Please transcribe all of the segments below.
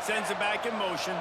Sends it back in motion.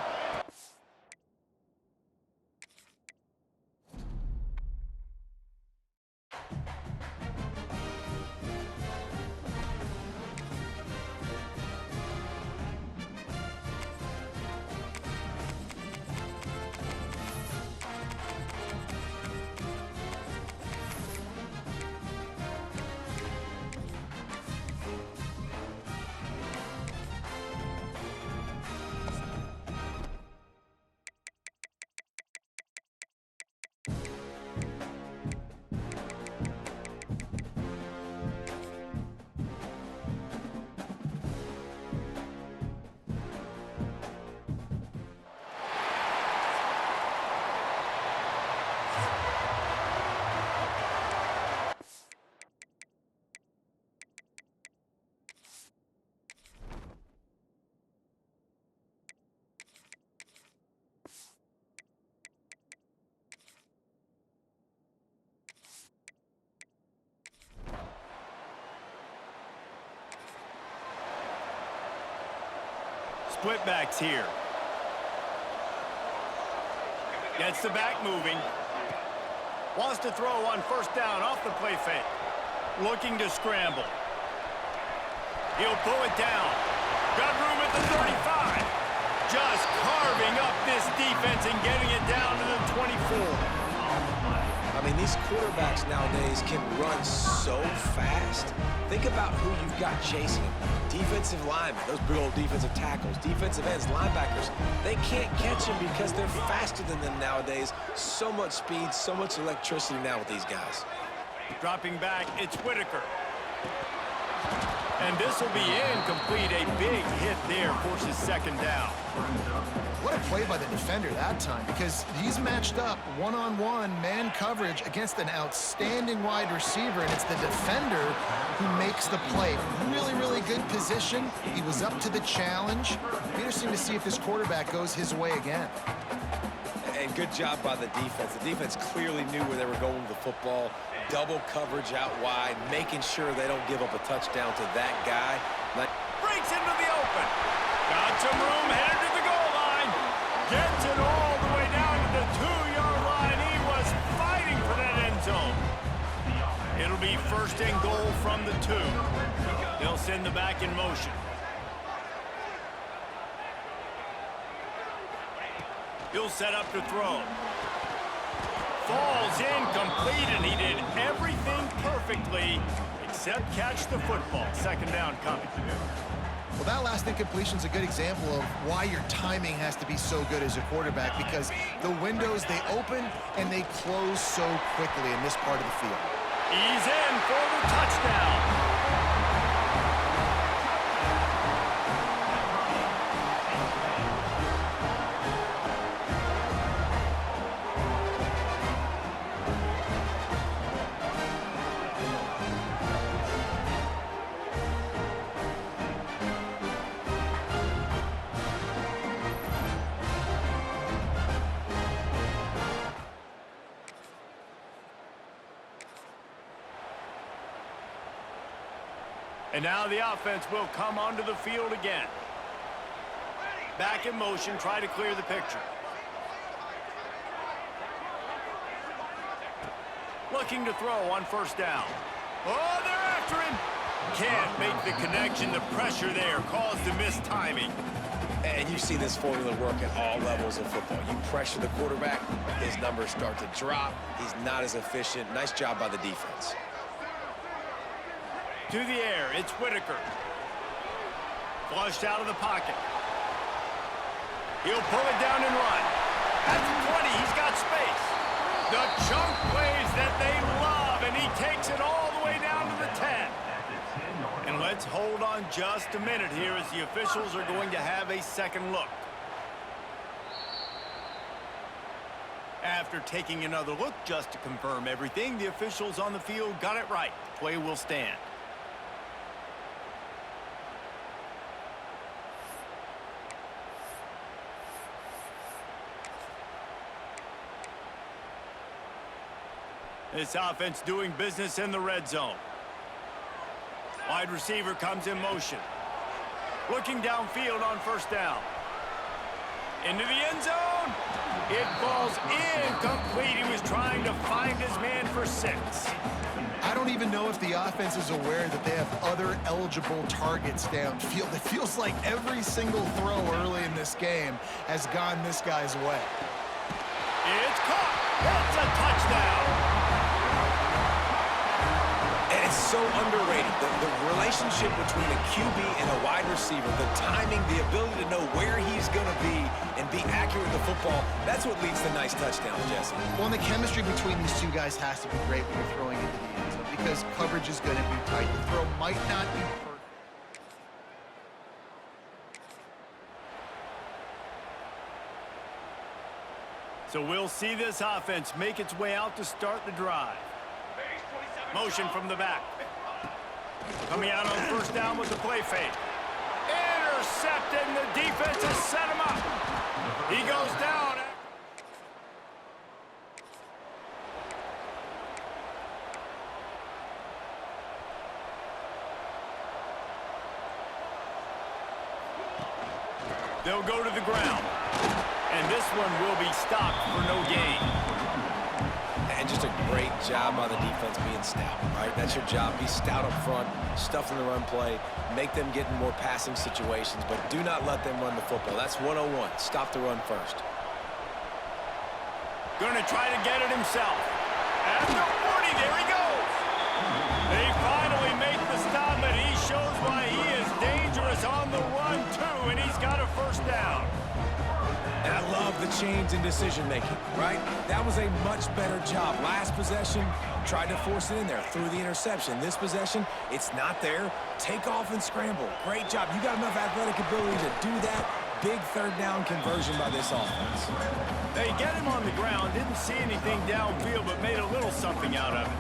Split backs here. Gets the back moving. Wants to throw on first down off the play fake. Looking to scramble. He'll pull it down. Got room at the 35. Just carving up this defense and getting it down to the 24. I mean, these quarterbacks nowadays can run so fast. Think about who you've got chasing them. Defensive linemen, those big old defensive tackles, defensive ends, linebackers, they can't catch them because they're faster than them nowadays. So much speed, so much electricity now with these guys. Dropping back, it's Whitaker. And this will be incomplete. A big hit there forces second down. What a play by the defender that time, because he's matched up one-on-one man coverage against an outstanding wide receiver, and it's the defender who makes the play. Really, really good position. He was up to the challenge. Interesting to see if this quarterback goes his way again. And good job by the defense. The defense clearly knew where they were going with the football. Double coverage out wide, making sure they don't give up a touchdown to that guy. Breaks into the open. Got some room, headed to the goal line. Gets it all the way down to the 2-yard line. He was fighting for that end zone. It'll be first and goal from the 2. They'll send the back in motion. He'll set up to throw. Falls incomplete, and he did everything perfectly except catch the football. Second down coming. Well, that last incompletion is a good example of why your timing has to be so good as a quarterback, because the windows, they open and they close so quickly in this part of the field. He's in for the touchdown. And now the offense will come onto the field again. Back in motion, try to clear the picture. Looking to throw on first down. Oh, they're after him. Can't make the connection. The pressure there caused the missed timing. And you see this formula work at all levels of football. You pressure the quarterback, his numbers start to drop. He's not as efficient. Nice job by the defense. To the air, it's Whitaker. Flushed out of the pocket. He'll pull it down and run. At the 20, he's got space. The chunk plays that they love, and he takes it all the way down to the 10. And let's hold on just a minute here as the officials are going to have a second look. After taking another look just to confirm everything, the officials on the field got it right. Play will stand. This offense doing business in the red zone. Wide receiver comes in motion. Looking downfield on first down. Into the end zone. It falls incomplete. He was trying to find his man for 6. I don't even know if the offense is aware that they have other eligible targets downfield. It feels like every single throw early in this game has gone this guy's way. It's caught. It's a touchdown. And it's so underrated. The relationship between a QB and a wide receiver, the timing, the ability to know where he's going to be and be accurate with the football, that's what leads to nice touchdowns, Jesse. Well, and the chemistry between these two guys has to be great when you're throwing into the end zone because coverage is going to be tight. The throw might not be perfect. So we'll see this offense make its way out to start the drive. Motion from the back. Coming out on first down with the play fake. Intercepted, and the defense has set him up. He goes down. They'll go to the ground. And this one will be stopped for no gain. And just a great job by the defense being stout, right? That's your job. Be stout up front, stuff in the run play, make them get in more passing situations, but do not let them run the football. That's 101. Stop the run first. Going to try to get it himself. At the 40, there he goes. They finally make the stop, and he shows why he is dangerous on the run, too, and he's got a first down. And I love the change in decision-making, right? That was a much better job. Last possession, tried to force it in there, threw the interception. This possession, it's not there. Take off and scramble. Great job. You got enough athletic ability to do that. Big third down conversion by this offense. They get him on the ground, didn't see anything downfield, but made a little something out of it.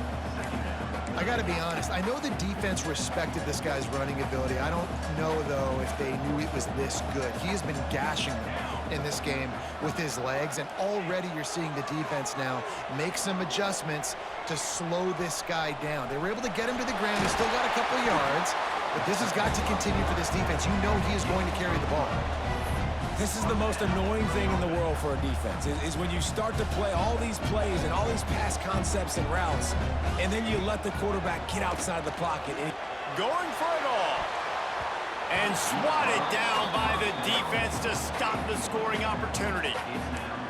I got to be honest. I know the defense respected this guy's running ability. I don't know, though, if they knew it was this good. He has been gashing them in this game with his legs, and already you're seeing the defense now make some adjustments to slow this guy down. They were able to get him to the ground. He still got a couple yards, but this has got to continue for this defense. You know he is going to carry the ball. This is the most annoying thing in the world for a defense, is when you start to play all these plays and all these pass concepts and routes, and then you let the quarterback get outside the pocket. Going for it all. And swatted down by the defense to stop the scoring opportunity.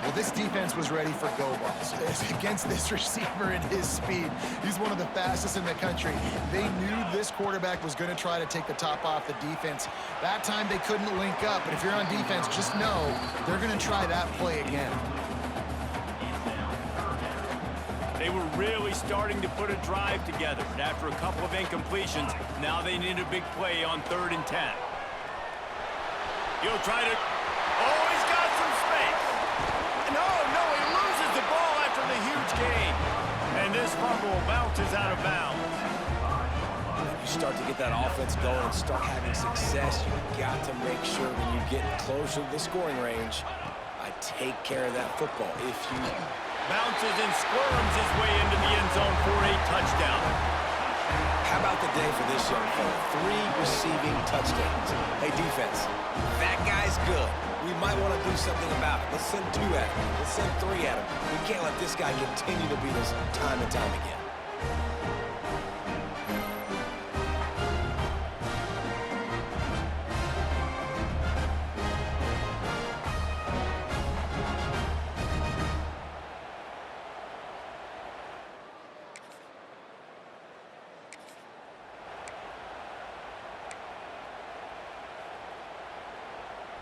Well, this defense was ready for go balls against this receiver and his speed. He's one of the fastest in the country. They knew this quarterback was going to try to take the top off the defense. That time they couldn't link up, but if you're on defense, just know they're going to try that play again. They were really starting to put a drive together, but after a couple of incompletions, now they need a big play on 3rd and 10. He'll try to... Oh, he's got some space. No, he loses the ball after the huge gain. And this fumble bounces out of bounds. You start to get that offense going and start having success, you've got to make sure when you get closer to the scoring range, I take care of that football. If you... Bounces and squirms his way into the end zone for a touchdown. How about the day for this young fella? 3 receiving touchdowns. Hey, defense, that guy's good. We might want to do something about it. Let's send 2 at him. Let's send 3 at him. We can't let this guy continue to beat us time and time again.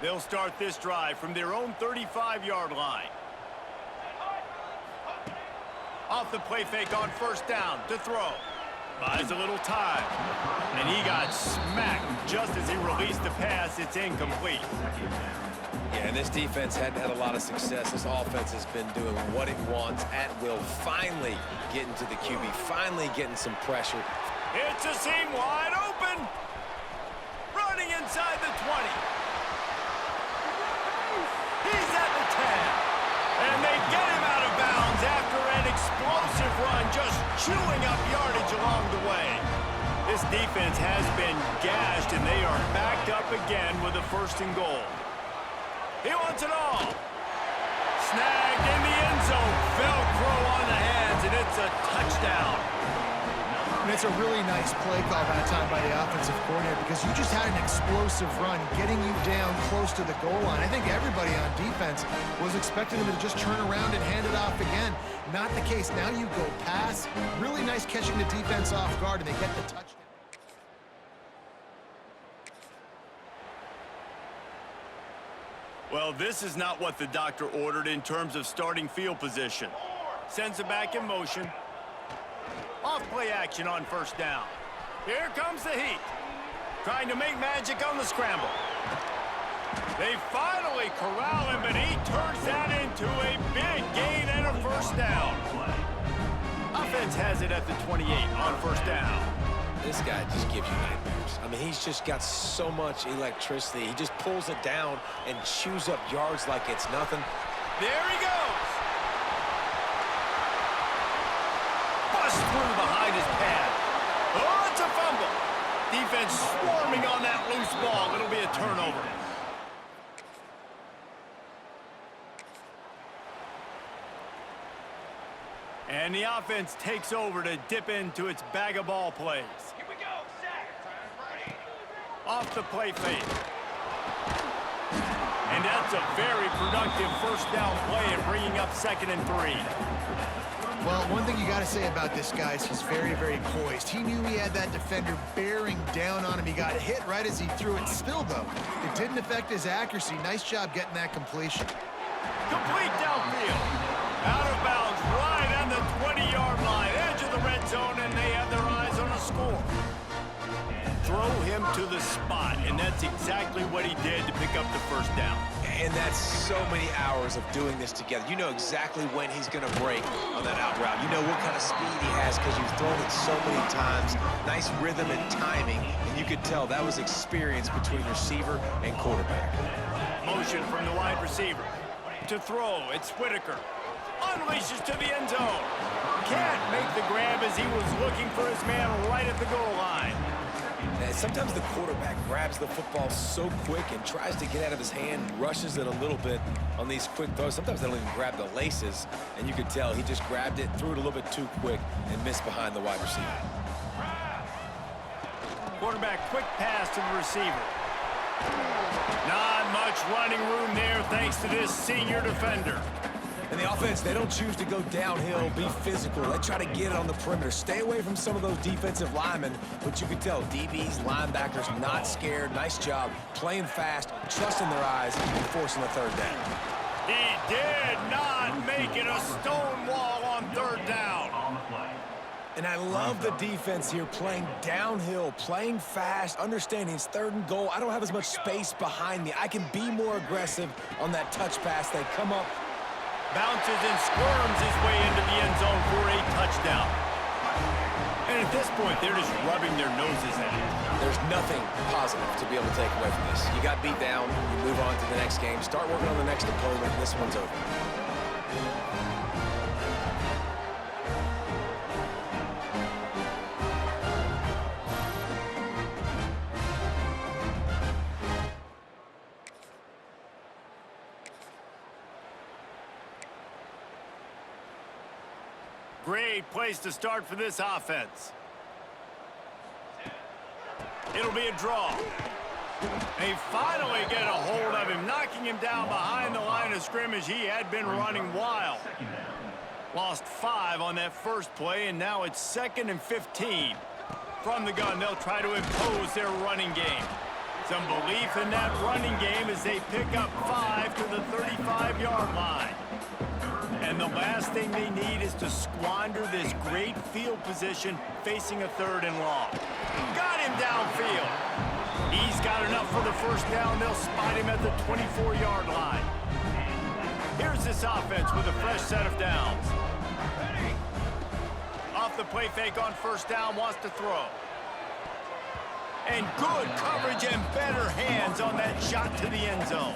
They'll start this drive from their own 35-yard line. Off the play fake on first down to throw. Buys a little time. And he got smacked just as he released the pass. It's incomplete. Yeah, and this defense hadn't had a lot of success. This offense has been doing what it wants at will. Finally getting to the QB. Finally getting some pressure. It's a seam wide open. Running inside the 20. He's at the 10. And they get him out of bounds after an explosive run, just chewing up yardage along the way. This defense has been gashed, and they are backed up again with a 1st and goal. He wants it all. Snagged in the end zone. Velcro on the hands, and it's a touchdown. And it's a really nice play call that time by the offensive coordinator because you just had an explosive run getting you down close to the goal line. I think everybody on defense was expecting them to just turn around and hand it off again. Not the case. Now you go pass. Really nice catching the defense off guard, and they get the touchdown. Well, this is not what the doctor ordered in terms of starting field position. Sends it back in motion. Off-play action on first down. Here comes the heat. Trying to make magic on the scramble. They finally corral him, but he turns that into a big gain and a first down. Offense has it at the 28 on first down. This guy just gives you nightmares. I mean, he's just got so much electricity. He just pulls it down and chews up yards like it's nothing. There he goes. Bust through behind his pad. Oh, it's a fumble. Defense swarming on that loose ball. It'll be a turnover. And the offense takes over to dip into its bag of ball plays. Here we go, sack. Off the play fake. And that's a very productive first down play and bringing up 2nd and 3. Well, one thing you got to say about this guy is he's very, very poised. He knew he had that defender bearing down on him. He got hit right as he threw it. Still, though, it didn't affect his accuracy. Nice job getting that completion. Complete downfield. Out of bounds, right on the 20-yard line, edge of the red zone, and they have their eyes on a score. Throw him to the spot, and that's exactly what he did to pick up the first down. And that's so many hours of doing this together. You know exactly when he's going to break on that out route. You know what kind of speed he has because you've thrown it so many times. Nice rhythm and timing, and you could tell that was experience between receiver and quarterback. Motion from the wide receiver. To throw, it's Whitaker. Unleashes to the end zone. Can't make the grab as he was looking for his man right at the goal line. And sometimes the quarterback grabs the football so quick and tries to get out of his hand, rushes it a little bit on these quick throws. Sometimes they don't even grab the laces, and you could tell he just grabbed it, threw it a little bit too quick, and missed behind the wide receiver. Quarterback quick pass to the receiver. Not much running room there thanks to this senior defender. And the offense, they don't choose to go downhill, be physical. They try to get it on the perimeter. Stay away from some of those defensive linemen, but you can tell DBs, linebackers, not scared. Nice job playing fast, trusting their eyes, and forcing the third down. He did not make it a stone wall on third down. And I love the defense here, playing downhill, playing fast, understanding it's 3rd and goal. I don't have as much space behind me. I can be more aggressive on that touch pass. They come up. Bounces and squirms his way into the end zone for a touchdown. And at this point, they're just rubbing their noses at it. There's nothing positive to be able to take away from this. You got beat down, you move on to the next game, start working on the next opponent, this one's over. Great place to start for this offense. It'll be a draw. They finally get a hold of him, knocking him down behind the line of scrimmage. He had been running wild. Lost 5 on that first play, and now it's 2nd and 15. From the gun, they'll try to impose their running game. Some belief in that running game as they pick up 5 to the 35-yard line. And the last thing they need is to squander this great field position facing a 3rd and long. Got him downfield. He's got enough for the first down. They'll spot him at the 24-yard line. Here's this offense with a fresh set of downs. Off the play fake on first down, wants to throw. And good coverage and better hands on that shot to the end zone.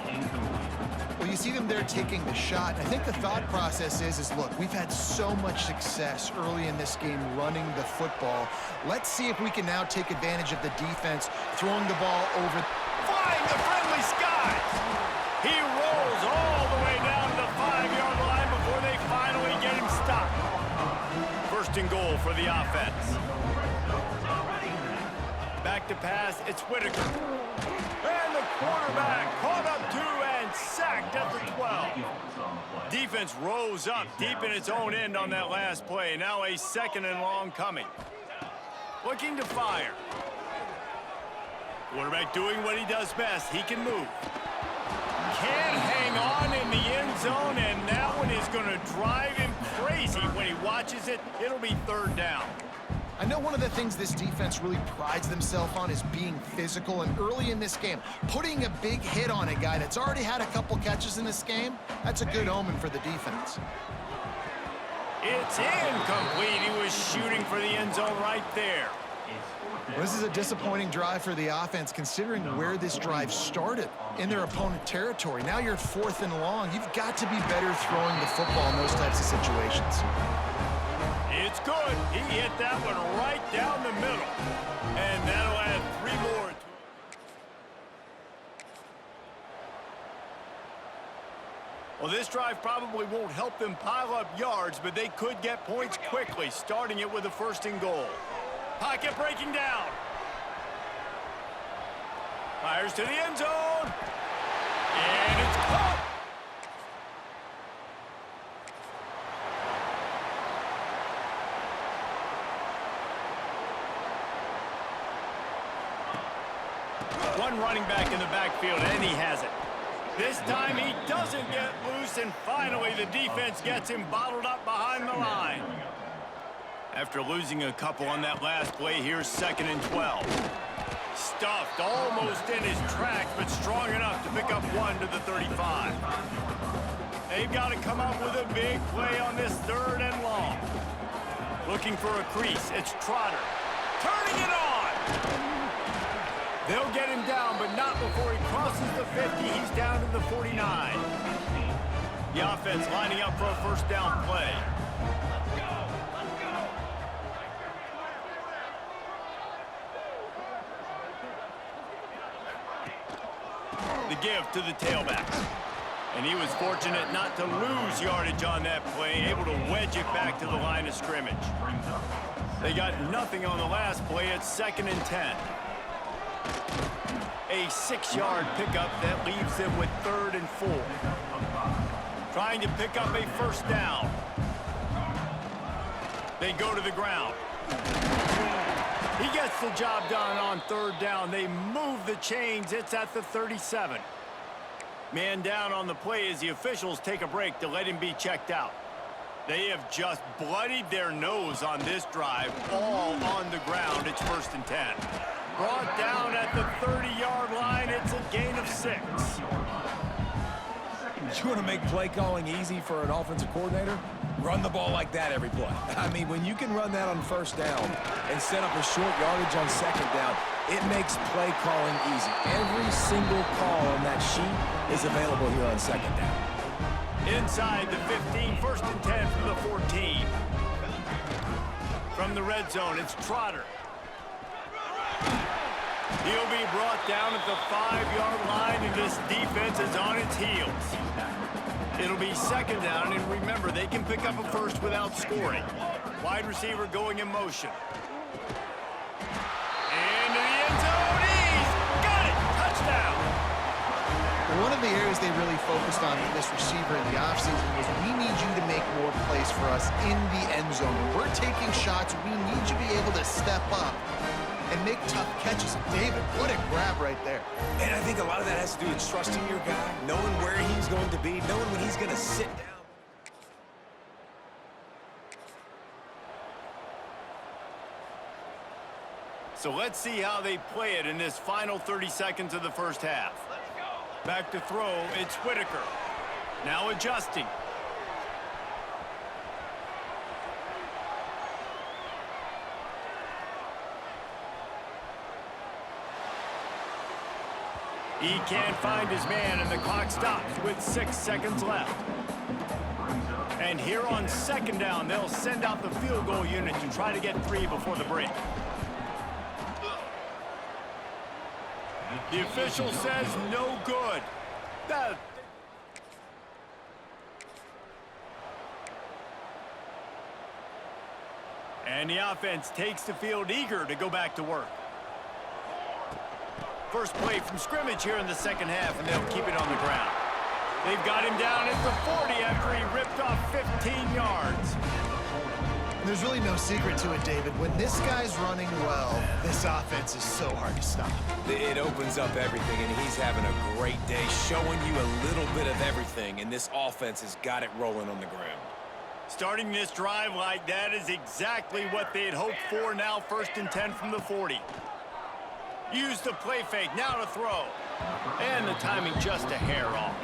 Well, you see them there taking the shot. I think the thought process is look, we've had so much success early in this game running the football. Let's see if we can now take advantage of the defense throwing the ball over. Flying the friendly skies. He rolls goes all the way down to the 5-yard line before they finally get him stopped. First and goal for the offense. Back to pass, it's Whitaker. And the quarterback caught up to and sacked at the 12. Defense rose up deep in its own end on that last play. Now a 2nd and long coming. Looking to fire. Quarterback doing what he does best. He can move. Can't hang on in the end zone, and that one is going to drive him crazy when he watches it. It'll be 3rd down. I know one of the things this defense really prides themselves on is being physical, and early in this game, putting a big hit on a guy that's already had a couple catches in this game, that's a good omen for the defense. It's incomplete. He was shooting for the end zone right there. This is a disappointing drive for the offense, considering where this drive started, in their opponent territory. Now you're 4th and long. You've got to be better throwing the football in those types of situations. It's good. He hit that one right down the middle. And that'll add 3 more. Well, this drive probably won't help them pile up yards, but they could get points quickly, starting it with a 1st and goal. Pocket breaking down. Fires to the end zone. And it's caught. One running back in the backfield, and he has it. This time he doesn't get loose, and finally the defense gets him bottled up behind the line. After losing a couple on that last play, here's 2nd and 12. Stuffed almost in his tracks, but strong enough to pick up 1 to the 35. They've got to come up with a big play on this 3rd and long. Looking for a crease, it's Trotter. Turning it on! They'll get him down, but not before he crosses the 50. He's down to the 49. The offense lining up for a 1st down play. The give to the tailback. And he was fortunate not to lose yardage on that play, able to wedge it back to the line of scrimmage. They got nothing on the last play. It's 2nd and 10. A 6-yard pickup that leaves them with 3rd and 4. Trying to pick up a 1st down. They go to the ground. He gets the job done on 3rd down. They move the chains. It's at the 37. Man down on the play as the officials take a break to let him be checked out. They have just bloodied their nose on this drive. All on the ground. It's 1st and 10. Brought down at the 30-yard line. It's a gain of 6. You want to make play calling easy for an offensive coordinator? Run the ball like that every play. I mean, when you can run that on 1st down and set up a short yardage on 2nd down, it makes play calling easy. Every single call on that sheet is available here on 2nd down. Inside the 15, 1st and 10 from the 14. From the red zone, it's Trotter. He'll be brought down at the 5-yard line, and this defense is on its heels. It'll be 2nd down, and remember, they can pick up a 1st without scoring. Wide receiver going in motion. Into the end zone, he's got it! Touchdown! One of the areas they really focused on with this receiver in the offseason was, we need you to make more plays for us in the end zone. When we're taking shots, we need you to be able to step up and make tough catches. David, what a grab right there. And I think a lot of that has to do with trusting your guy, knowing where he's going to be, knowing when he's going to sit down. So let's see how they play it in this final 30 seconds of the 1st half. Back to throw, it's Whitaker. Now adjusting. He can't find his man, and the clock stops with 6 seconds left. And here on 2nd down, they'll send out the field goal unit to try to get 3 before the break. The official says no good. And the offense takes the field eager to go back to work. First play from scrimmage here in the second half, and they'll keep it on the ground. They've got him down at the 40 after he ripped off 15 yards. There's really no secret to it, David. When this guy's running well, this offense is so hard to stop. It opens up everything, and he's having a great day, showing you a little bit of everything, and this offense has got it rolling on the ground. Starting this drive like that is exactly what they had hoped for. Now 1st and 10 from the 40. Use the play fake, now to throw. And the timing just a hair off.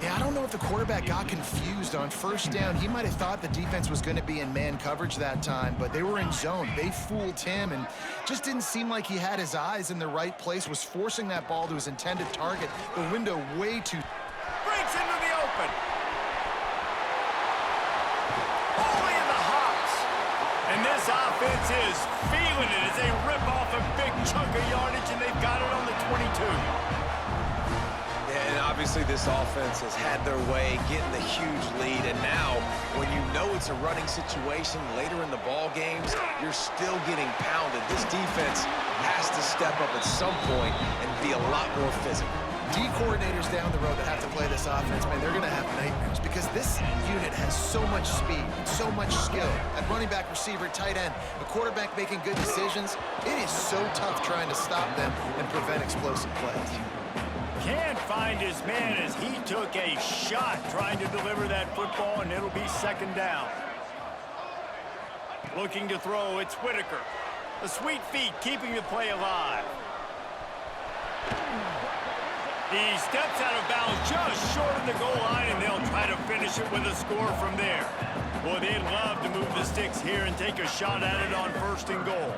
Yeah, I don't know if the quarterback got confused on first down. He might have thought the defense was going to be in man coverage that time, but they were in zone. They fooled him and just didn't seem like he had his eyes in the right place, was forcing that ball to his intended target. The window way too... Breaks into the open. Only in the hops. And this offense is feeling it as they rip off a big chunk of yardage, and they've got it on the 22. And obviously this offense has had their way, getting the huge lead. And now, when you know it's a running situation later in the ball games, you're still getting pounded. This defense has to step up at some point and be a lot more physical. D coordinators down the road that have to play this offense, man, they're going to have nightmares because this unit has so much speed and so much skill. At running back, receiver, tight end, a quarterback making good decisions, it is so tough trying to stop them and prevent explosive plays. Can't find his man as he took a shot trying to deliver that football, and it'll be 2nd down. Looking to throw, it's Whitaker. The sweet feet keeping the play alive. He steps out of bounds just short of the goal line, and they'll try to finish it with a score from there. Boy, they'd love to move the sticks here and take a shot at it on 1st and goal.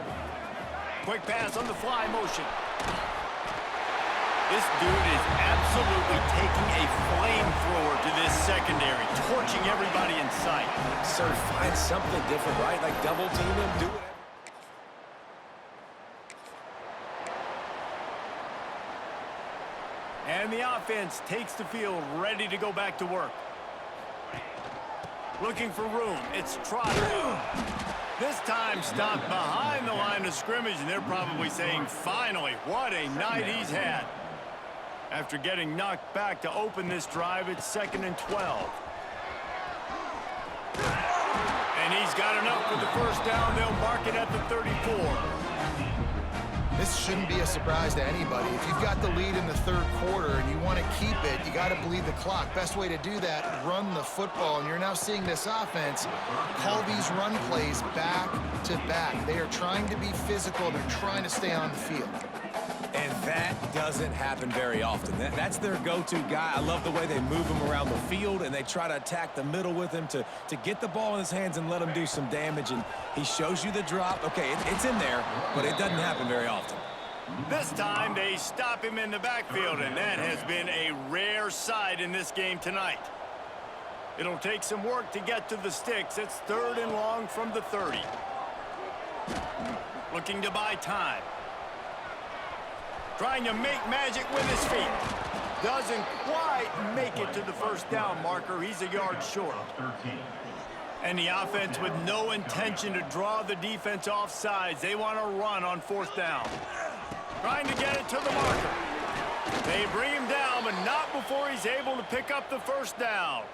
Quick pass on the fly motion. This dude is absolutely taking a flamethrower to this secondary, torching everybody in sight. Sir, find something different, right? Like double team him, do it. And the offense takes the field, ready to go back to work. Looking for room, it's Trotter. This time stopped behind the line of scrimmage, and they're probably saying, finally, what a night he's had. After getting knocked back to open this drive, it's 2nd and 12. And he's got enough for the 1st down. They'll mark it at the 34. This shouldn't be a surprise to anybody. If you've got the lead in the 3rd quarter and you want to keep it, you got to bleed the clock. Best way to do that, run the football. And you're now seeing this offense call these run plays back to back. They are trying to be physical. They're trying to stay on the field. And that doesn't happen very often. That's their go-to guy. I love the way they move him around the field, and they try to attack the middle with him to get the ball in his hands and let him do some damage. And he shows you the drop. Okay, it's in there, but it doesn't happen very often. This time they stop him in the backfield, and that has been a rare sight in this game tonight. It'll take some work to get to the sticks. It's 3rd and long from the 30. Looking to buy time. Trying to make magic with his feet. Doesn't quite make it to the 1st down marker. He's a yard short. And the offense with no intention to draw the defense off sides. They want to run on 4th down. Trying to get it to the marker. They bring him down, but not before he's able to pick up the 1st down.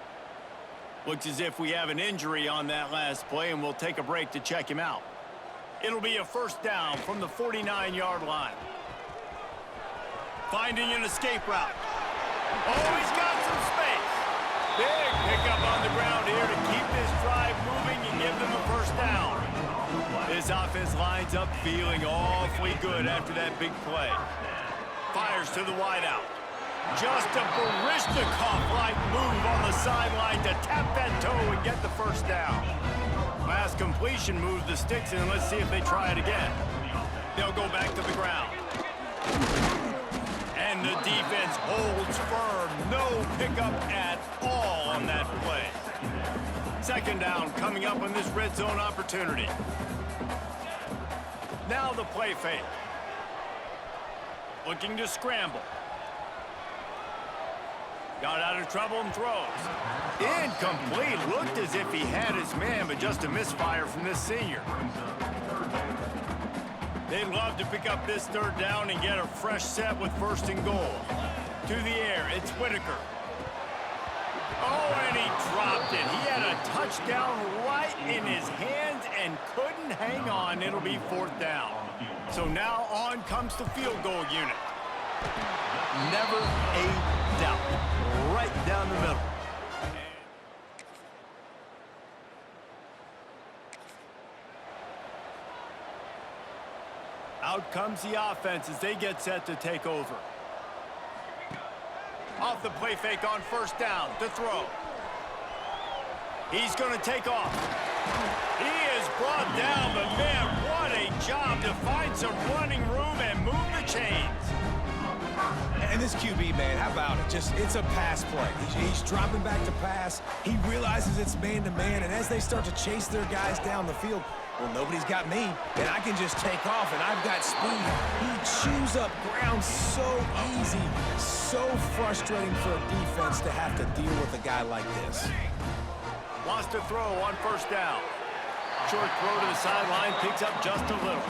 Looks as if we have an injury on that last play, and we'll take a break to check him out. It'll be a 1st down from the 49-yard line. Finding an escape route. Oh, he's got some space. Big pickup on the ground here to keep this drive moving and give them a 1st down. This offense lines up feeling awfully good after that big play. Fires to the wideout. Just a Baryshnikov-like move on the sideline to tap that toe and get the 1st down. Last completion moved the sticks, and let's see if they try it again. They'll go back to the ground. And the defense holds firm. No pickup at all on that play. 2nd down coming up on this red zone opportunity. Now the play fake. Looking to scramble. Got out of trouble and throws. Incomplete. Looked as if he had his man, but just a misfire from this senior. They'd love to pick up this third down and get a fresh set with first and goal. To the air, it's Whitaker. Oh, and he dropped it. He had a touchdown right in his hands and couldn't hang on. It'll be fourth down. So now on comes the field goal unit. Never a doubt. Right down the middle. Out comes the offense as they get set to take over. Off the play fake on first down to throw. He's going to take off. He is brought down, but man, what a job to find some running room and move the chains. And this QB, man, how about it? It's a pass play. He's dropping back to pass. He realizes it's man-to-man, and as they start to chase their guys down the field, well, nobody's got me, and I can just take off, and I've got speed. He chews up ground so easy, so frustrating for a defense to have to deal with a guy like this. Wants to throw on first down. Short throw to the sideline, picks up just a little.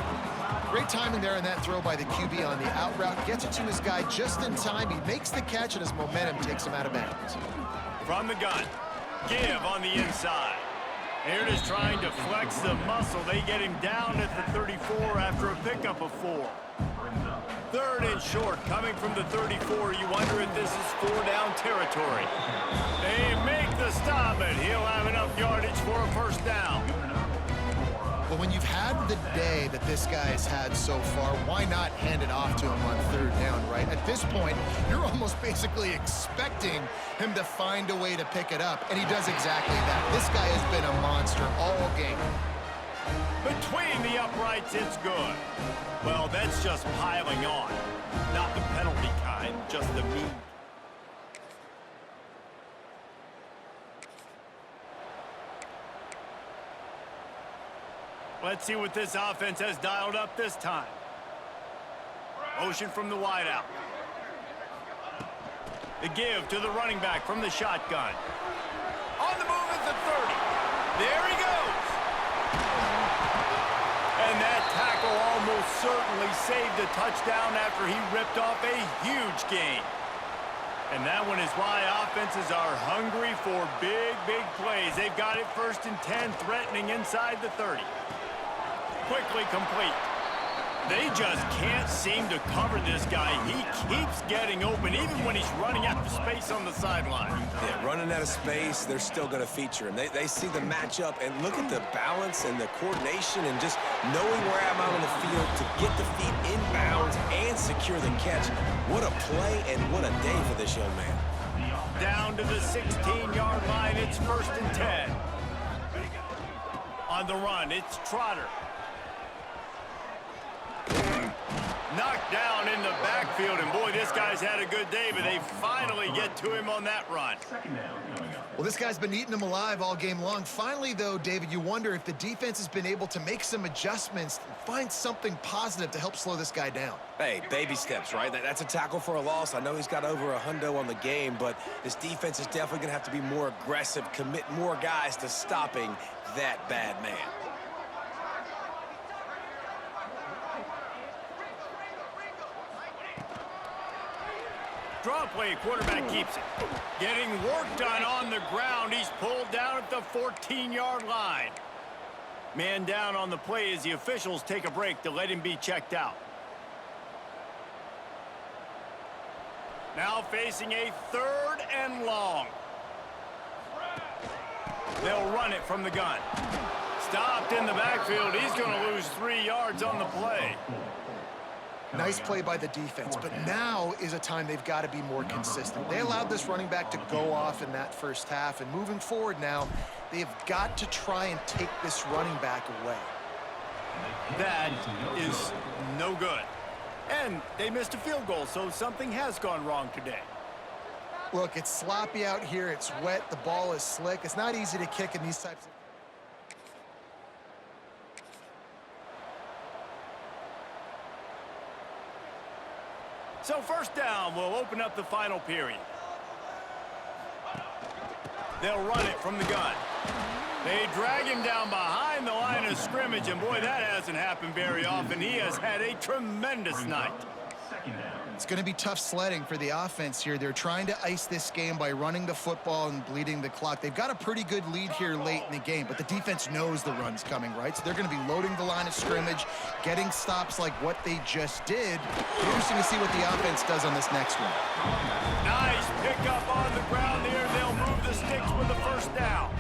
Great timing there in that throw by the QB on the out route. Gets it to his guy just in time. He makes the catch, and his momentum takes him out of bounds. From the gun, give on the inside. Here it is trying to flex the muscle. They get him down at the 34 after a pickup of 4. Third and short, coming from the 34. You wonder if this is 4-down territory. They make the stop, and he'll have enough yardage for a first down. Well, when you've had the day that this guy's had so far, why not hand it off to him on third down, right? At this point, you're almost basically expecting him to find a way to pick it up, and he does exactly that. This guy has been a monster all game. Between the uprights, it's good. Well, that's just piling on. Not the penalty kind, just the mean. Let's see what this offense has dialed up this time. Motion from the wideout. The give to the running back from the shotgun. On the move at the 30. There he goes. And that tackle almost certainly saved a touchdown after he ripped off a huge gain. And that one is why offenses are hungry for big, big plays. They've got it first and 10, threatening inside the 30. Quickly complete. They just can't seem to cover this guy. He keeps getting open, even when he's running out of space on the sideline. Yeah, running out of space, they're still going to feature him. They see the matchup, and look at the balance and the coordination and just knowing where I'm out on the field to get the feet inbounds and secure the catch. What a play and what a day for this young man. Down to the 16-yard line, it's first and 10. On the run, it's Trotter. Knocked down in the backfield, and boy, this guy's had a good day, but they finally get to him on that run. Well, this guy's been eating him alive all game long. Finally, though, David, you wonder if the defense has been able to make some adjustments, find something positive to help slow this guy down. Hey, baby steps, right? That's a tackle for a loss. I know he's got over $100 on the game, but this defense is definitely going to have to be more aggressive, commit more guys to stopping that bad man. Draw play, quarterback keeps it. Getting work done on the ground. He's pulled down at the 14-yard line. Man down on the play as the officials take a break to let him be checked out. Now facing a third and long. They'll run it from the gun. Stopped in the backfield. He's going to lose 3 yards on the play. Nice play by the defense, but now is a time they've got to be more consistent. They allowed this running back to go off in that first half, and moving forward now, they've got to try and take this running back away. That is no good. And they missed a field goal, so something has gone wrong today. Look, it's sloppy out here. It's wet. The ball is slick. It's not easy to kick in these types of... So first down will open up the final period. They'll run it from the gun. They drag him down behind the line of scrimmage, and boy, that hasn't happened very often. He has had a tremendous night. It's going to be tough sledding for the offense here. They're trying to ice this game by running the football and bleeding the clock. They've got a pretty good lead here late in the game, but the defense knows the run's coming, right? So they're going to be loading the line of scrimmage, getting stops like what they just did. Interesting to see what the offense does on this next one. Nice pickup on the ground here. They'll move the sticks with the first down.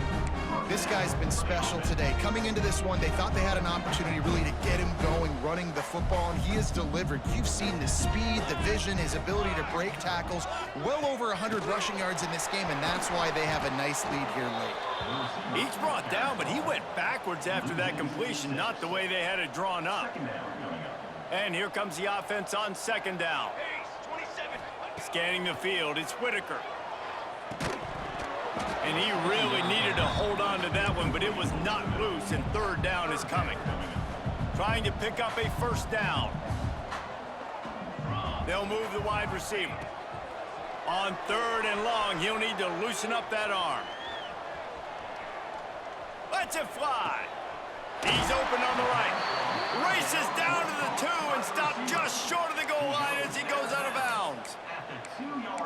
This guy's been special today. Coming into this one, they thought they had an opportunity really to get him going, running the football, and he has delivered. You've seen the speed, the vision, his ability to break tackles. Well over 100 rushing yards in this game, and that's why they have a nice lead here late. He's brought down, but he went backwards after that completion, not the way they had it drawn up. And here comes the offense on second down. Scanning the field, it's Whitaker. And he really needed to hold on to that one, but it was not loose, and third down is coming. Trying to pick up a first down. They'll move the wide receiver. On third and long, he'll need to loosen up that arm. Lets it fly. He's open on the right. Races down to the 2 and stopped just short of the goal line as he goes out of bounds.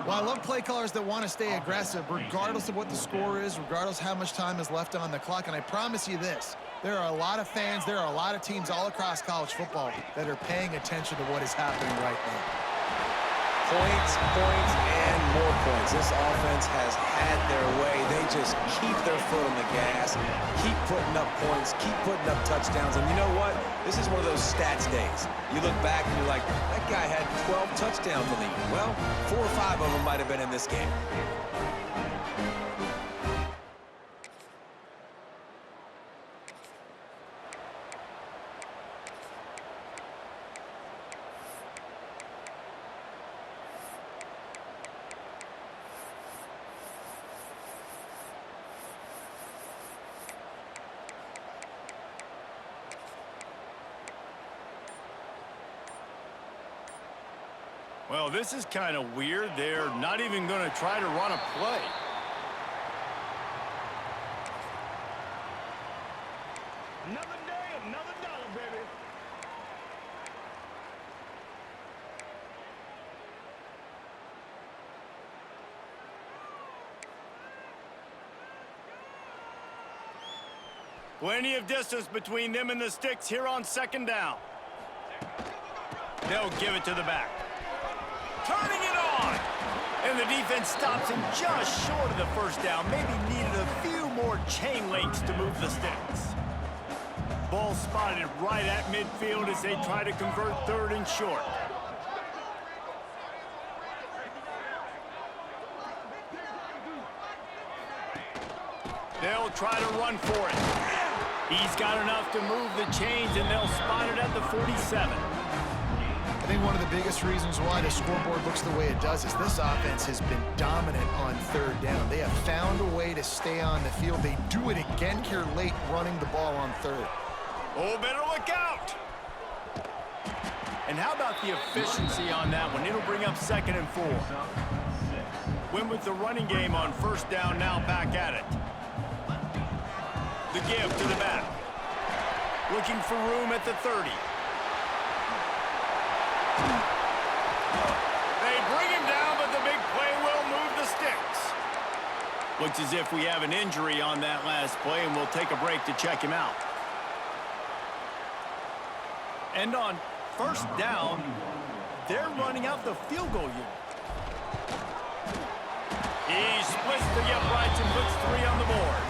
Well, I love play callers that want to stay aggressive, regardless of what the score is, regardless how much time is left on the clock. And I promise you this, there are a lot of fans, there are a lot of teams all across college football that are paying attention to what is happening right now. Points, and more points. This offense has had their way. They just keep their foot on the gas, keep putting up points, keep putting up touchdowns. And you know what? This is one of those stats days. You look back and you're like, that guy had 12 touchdowns in the year. Well, 4 or 5 of them might have been in this game. Well, this is kind of weird. They're not even going to try to run a play. Another day, another dollar, baby. Plenty of distance between them and the sticks here on second down. They'll give it to the back. Turning it on. And the defense stops him just short of the first down. Maybe needed a few more chain links to move the sticks. Ball spotted right at midfield as they try to convert third and short. They'll try to run for it. He's got enough to move the chains, and they'll spot it at the 47. I think one of the biggest reasons why the scoreboard looks the way it does is this offense has been dominant on third down. They have found a way to stay on the field. They do it again here late, running the ball on third. Oh, better look out. And how about the efficiency on that one? It'll bring up second and 4. Win with the running game on first down, now back at it. The give to the back. Looking for room at the 30. They bring him down, but the big play will move the sticks. Looks as if we have an injury on that last play, and we'll take a break to check him out. And on first down, they're running out the field goal unit. He splits the uprights and puts 3 on the board.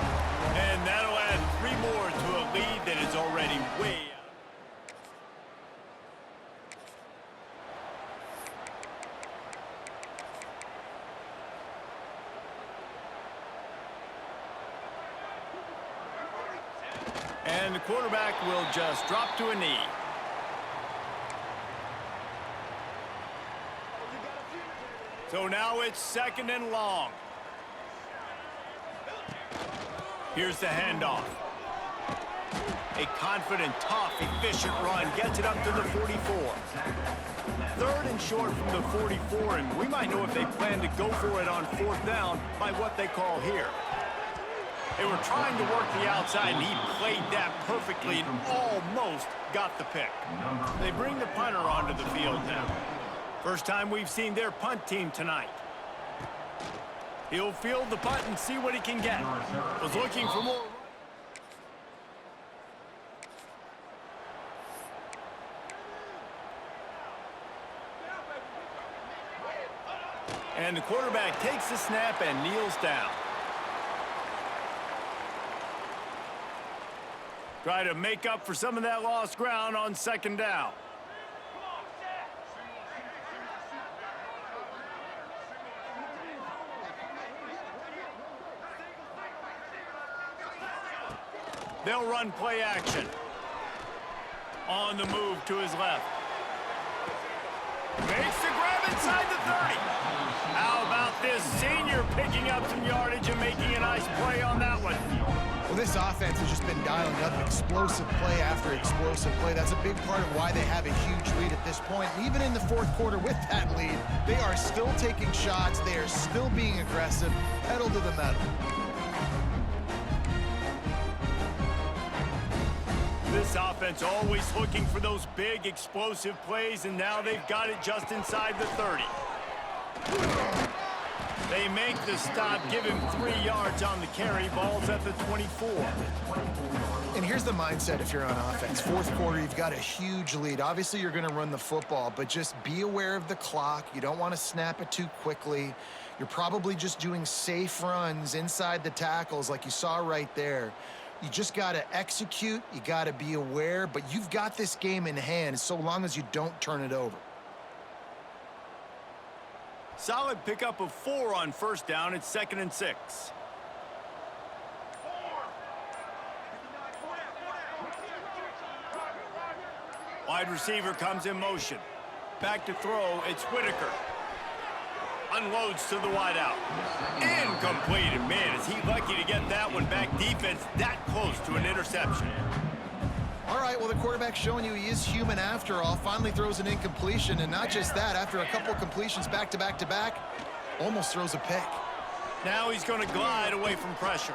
And that'll add 3 more to a lead that is already way out. And the quarterback will just drop to a knee. So now it's second and long. Here's the handoff. A confident, tough, efficient run gets it up to the 44. Third and short from the 44, and we might know if they plan to go for it on fourth down by what they call here. They were trying to work the outside, and he played that perfectly and almost got the pick. They bring the punter onto the field now. First time we've seen their punt team tonight. He'll field the punt and see what he can get. Was looking for more. And the quarterback takes the snap and kneels down. Try to make up for some of that lost ground on second down. They'll run play action. On the move to his left. Makes the grab inside the 30. How about this senior picking up some yardage and making a nice play on that one? Well, this offense has just been dialing up explosive play after explosive play. That's a big part of why they have a huge lead at this point. And even in the fourth quarter with that lead, they are still taking shots. They are still being aggressive, pedal to the metal. This offense always looking for those big explosive plays, and now they've got it just inside the 30. They make the stop, give him 3 yards on the carry. Ball's at the 24. And here's the mindset if you're on offense. Fourth quarter, you've got a huge lead. Obviously, you're going to run the football, but just be aware of the clock. You don't want to snap it too quickly. You're probably just doing safe runs inside the tackles like you saw right there. You just got to execute. You got to be aware, but you've got this game in hand so long as you don't turn it over. Solid pickup of 4 on first down. It's 2nd and 6. Wide receiver comes in motion. Back to throw. It's Whitaker. Unloads to the wideout. Incomplete. And man, is he lucky to get that one back. Defense that close to an interception. All right, well, the quarterback's showing you he is human after all. Finally throws an incompletion, and not just that, after a couple completions back to back to back, almost throws a pick. Now he's going to glide away from pressure.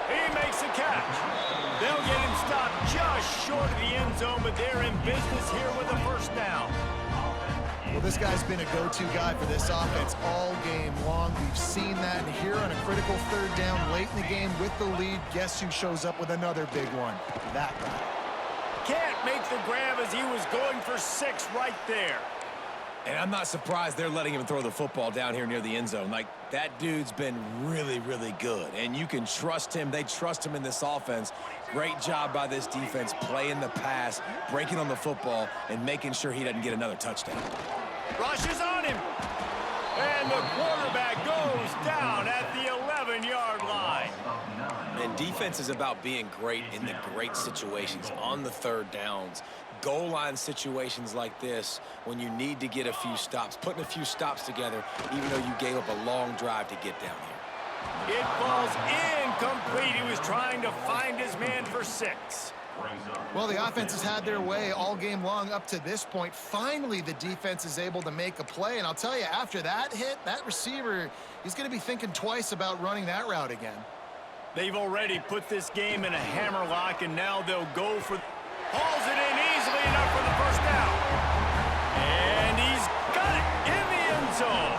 He makes a catch. They'll get him stopped just short of the end zone, but they're in business here with a first down. Well, this guy's been a go-to guy for this offense all game long. We've seen that, and here on a critical third down late in the game with the lead, guess who shows up with another big one? That guy. Can't make the grab as he was going for 6 right there. And I'm not surprised they're letting him throw the football down here near the end zone. Like, that dude's been really, really good. And you can trust him. They trust him in this offense. Great job by this defense playing the pass, breaking on the football, and making sure he doesn't get another touchdown. Rushes on him. And the quarterback goes down at the 11-yard line. And defense is about being great in the great situations, on the third downs, goal line situations like this, when you need to get a few stops, putting a few stops together, even though you gave up a long drive to get down here. It falls incomplete. He was trying to find his man for 6. Well, the offense has had their way all game long up to this point. Finally, the defense is able to make a play. And I'll tell you, after that hit, that receiver, he's going to be thinking twice about running that route again. They've already put this game in a hammerlock, and now they'll go for... Hauls it in easily enough for the first down. And he's got it in the end zone.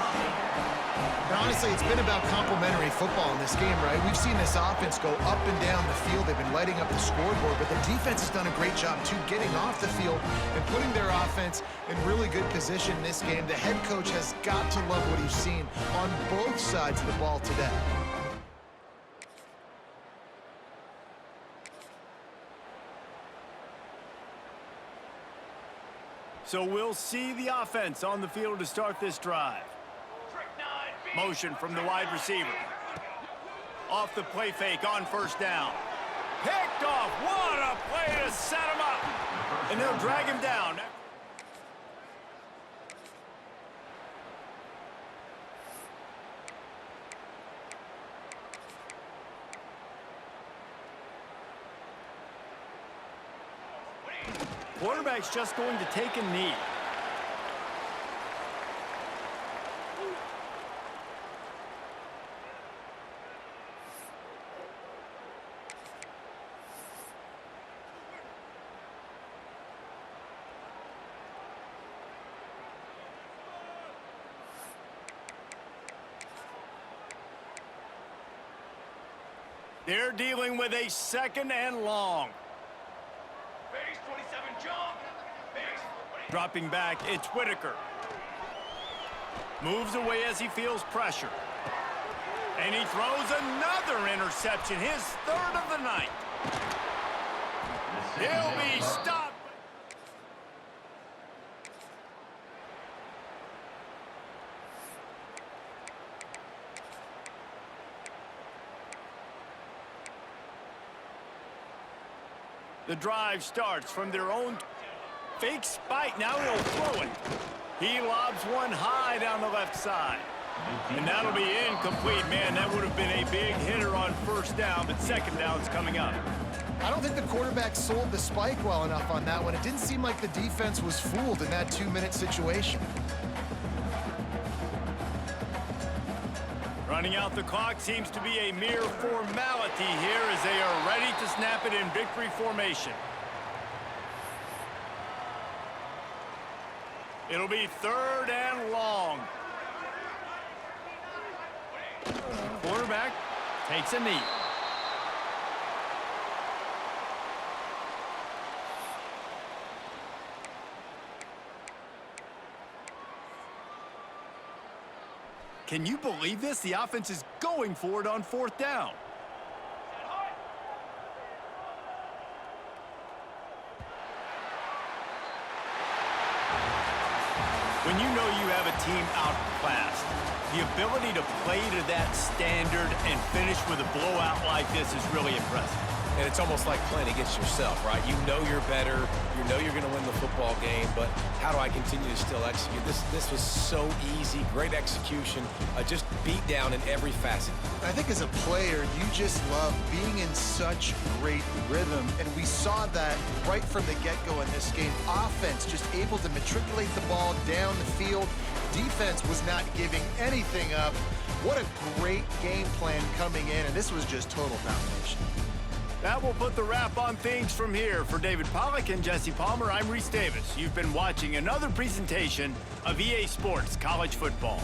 Now, honestly, it's been about complementary football in this game, right? We've seen this offense go up and down the field. They've been lighting up the scoreboard, but the defense has done a great job, too, getting off the field and putting their offense in really good position in this game. The head coach has got to love what he's seen on both sides of the ball today. So we'll see the offense on the field to start this drive. Motion from the wide receiver. Off the play fake on first down. Picked off. What a play to set him up. And they'll drag him down. Quarterback's just going to take a knee. They're dealing with a 2nd and long. Base 27 jump. Base 20. Dropping back, it's Whitaker. Moves away as he feels pressure. And he throws another interception, his 3rd of the night. He'll be stopped. The drive starts from their own fake spike. Now he'll throw it. He lobs one high down the left side. And that'll be incomplete. Man, that would have been a big hitter on 1st down, but 2nd down's coming up. I don't think the quarterback sold the spike well enough on that one. It didn't seem like the defense was fooled in that 2-minute situation. Running out the clock seems to be a mere formality here as they are ready to snap it in victory formation. It'll be 3rd and long. Quarterback takes a knee. Can you believe this? The offense is going for it on 4th down. When you know you have a team outclassed, the ability to play to that standard and finish with a blowout like this is really impressive. And it's almost like playing against yourself, right? You know you're better. You know you're going to win the football game, but how do I continue to still execute? This was so easy, great execution, just beat down in every facet. I think as a player, you just love being in such great rhythm, and we saw that right from the get-go in this game. Offense just able to matriculate the ball down the field. Defense was not giving anything up. What a great game plan coming in, and this was just total domination. That will put the wrap on things from here. For David Pollack and Jesse Palmer, I'm Reese Davis. You've been watching another presentation of EA Sports College Football.